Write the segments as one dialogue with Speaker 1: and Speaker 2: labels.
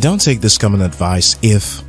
Speaker 1: Don't take this common advice if...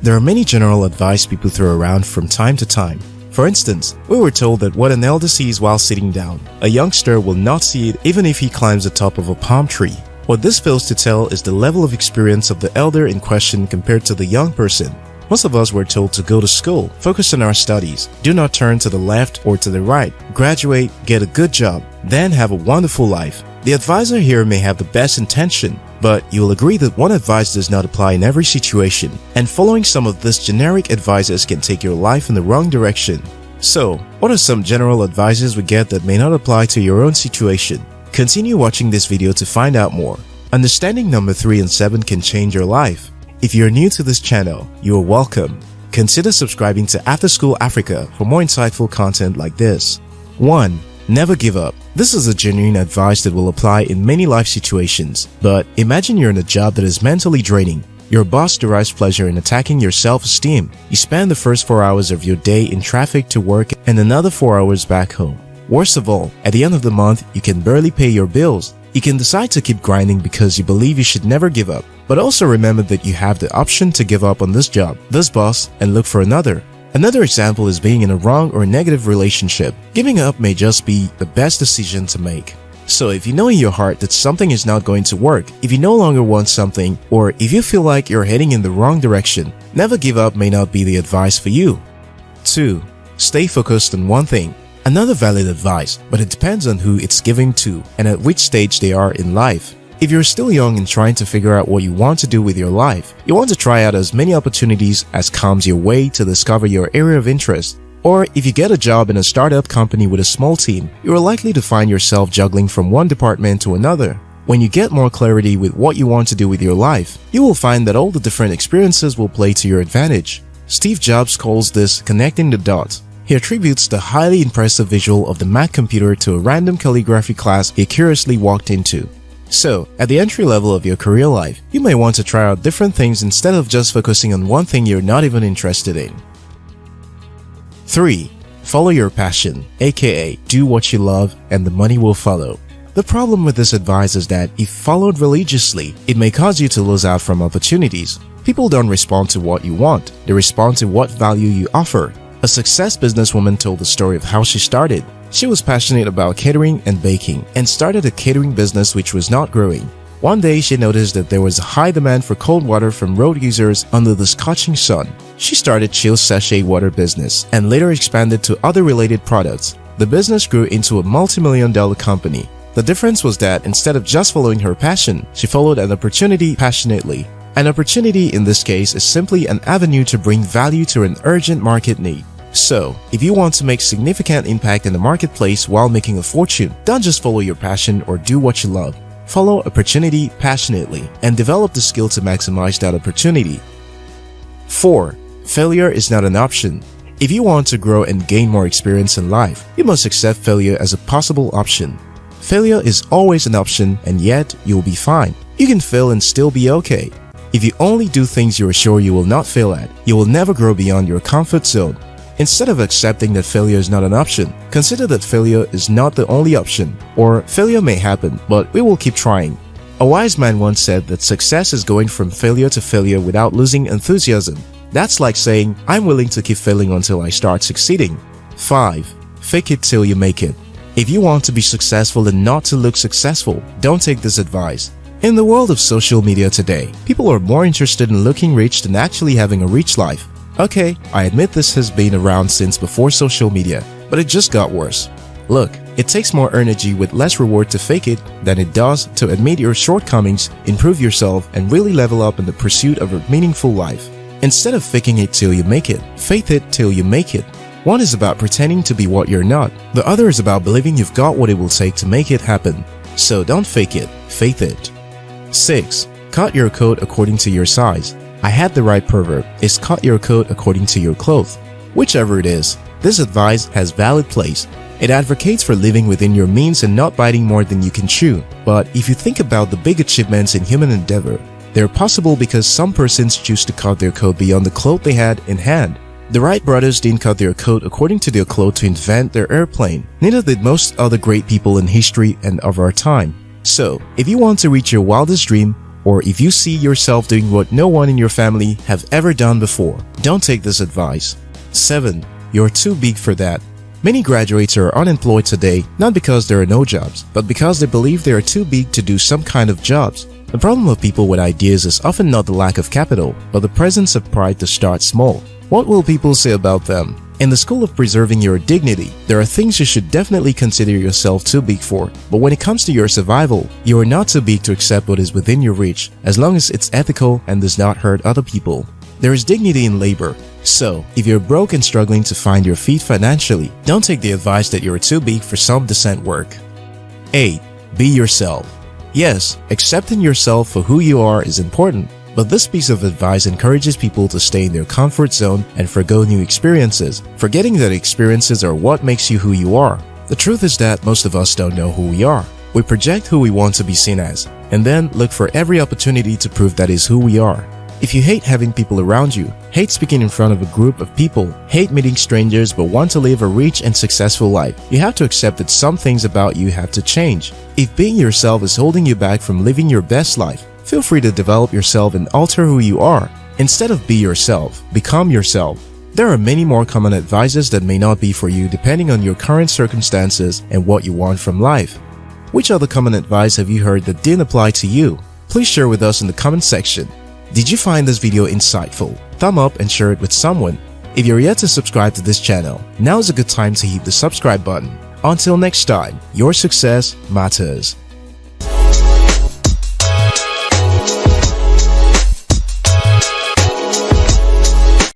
Speaker 1: There are many general advice people throw around from time to time. For instance, we were told that what an elder sees while sitting down, a youngster will not see it even if he climbs the top of a palm tree. What this fails to tell is the level of experience of the elder in question compared to the young person. Most of us were told to go to school, focus on our studies, do not turn to the left or to the right, graduate, get a good job, then have a wonderful life. The advisor here may have the best intention, but you will agree that one advice does not apply in every situation, and following some of these generic advices can take your life in the wrong direction. So, what are some general advices we get that may not apply to your own situation? Continue watching this video to find out more. Understanding number 3 and 7 can change your life. If you're new to this channel, you are welcome. Consider subscribing to After School Africa for more insightful content like this. 1. Never give up. This is a genuine advice that will apply in many life situations. But imagine you're in a job that is mentally draining. Your boss derives pleasure in attacking your self-esteem. You spend the first 4 hours of your day in traffic to work and another 4 hours back home. Worst of all, at the end of the month, you can barely pay your bills. You can decide to keep grinding because you believe you should never give up. But also remember that you have the option to give up on this job, this boss, and look for another. Another example is being in a wrong or negative relationship. Giving up may just be the best decision to make. So if you know in your heart that something is not going to work, if you no longer want something, or if you feel like you're heading in the wrong direction, never give up may not be the advice for you. 2. Stay focused on one thing. Another valid advice, but it depends on who it's given to and at which stage they are in life. If you're still young and trying to figure out what you want to do with your life, you want to try out as many opportunities as comes your way to discover your area of interest. Or if you get a job in a startup company with a small team, you are likely to find yourself juggling from one department to another. When you get more clarity with what you want to do with your life, you will find that all the different experiences will play to your advantage. Steve Jobs calls this connecting the dots. He attributes the highly impressive visual of the Mac computer to a random calligraphy class he curiously walked into. So, at the entry level of your career life, you may want to try out different things instead of just focusing on one thing you're not even interested in. 3. Follow your passion, aka do what you love and the money will follow. The problem with this advice is that if followed religiously, it may cause you to lose out from opportunities. People don't respond to what you want, they respond to what value you offer. A success businesswoman told the story of how she started. She was passionate about catering and baking and started a catering business which was not growing. One day she noticed that there was a high demand for cold water from road users under the scorching sun. She started Chill Sachet Water business and later expanded to other related products. The business grew into a multi-million-dollar company. The difference was that instead of just following her passion, she followed an opportunity passionately. An opportunity in this case is simply an avenue to bring value to an urgent market need. So, if you want to make significant impact in the marketplace while making a fortune, don't just follow your passion or do what you love. Follow opportunity passionately and develop the skill to maximize that opportunity. 4. Failure is not an option. If you want to grow and gain more experience in life, you must accept failure as a possible option. Failure is always an option, and yet you'll be fine. You can fail and still be okay. If you only do things you are sure you will not fail at, you will never grow beyond your comfort zone. Instead of accepting that failure is not an option, consider that failure is not the only option, or failure may happen, but we will keep trying. A wise man once said that success is going from failure to failure without losing enthusiasm. That's like saying, I'm willing to keep failing until I start succeeding. 5. Fake it till you make it. If you want to be successful and not to look successful, don't take this advice. In the world of social media today, people are more interested in looking rich than actually having a rich life. Okay, I admit this has been around since before social media, but it just got worse. Look, it takes more energy with less reward to fake it than it does to admit your shortcomings, improve yourself, and really level up in the pursuit of a meaningful life. Instead of faking it till you make it, faith it till you make it. One is about pretending to be what you're not. The other is about believing you've got what it will take to make it happen. So don't fake it, faith it. 6. Cut your coat according to your size. I had the right proverb, is cut your coat according to your clothes. Whichever it is, this advice has valid place. It advocates for living within your means and not biting more than you can chew. But if you think about the big achievements in human endeavor, they're possible because some persons choose to cut their coat beyond the cloth they had in hand. The Wright brothers didn't cut their coat according to their cloth to invent their airplane. Neither did most other great people in history and of our time. So, if you want to reach your wildest dream, or if you see yourself doing what no one in your family have ever done before, don't take this advice. 7. You're too big for that. Many graduates are unemployed today not because there are no jobs, but because they believe they are too big to do some kind of jobs. The problem of people with ideas is often not the lack of capital, but the presence of pride to start small. What will people say about them? In the school of preserving your dignity, there are things you should definitely consider yourself too big for. But when it comes to your survival, you are not too big to accept what is within your reach, as long as it's ethical and does not hurt other people. There is dignity in labor. So, if you're broke and struggling to find your feet financially, don't take the advice that you're too big for some decent work. 8. Be yourself. Yes, accepting yourself for who you are is important, but this piece of advice encourages people to stay in their comfort zone and forgo new experiences, forgetting that experiences are what makes you who you are. The truth is that most of us don't know who we are. We project who we want to be seen as, and then look for every opportunity to prove that is who we are. If you hate having people around you, hate speaking in front of a group of people, hate meeting strangers but want to live a rich and successful life, you have to accept that some things about you have to change. If being yourself is holding you back from living your best life, feel free to develop yourself and alter who you are. Instead of be yourself, become yourself. There are many more common advices that may not be for you depending on your current circumstances and what you want from life. Which other common advice have you heard that didn't apply to you? Please share with us in the comment section. Did you find this video insightful? Thumb up and share it with someone. If you're yet to subscribe to this channel, now is a good time to hit the subscribe button. Until next time, your success matters.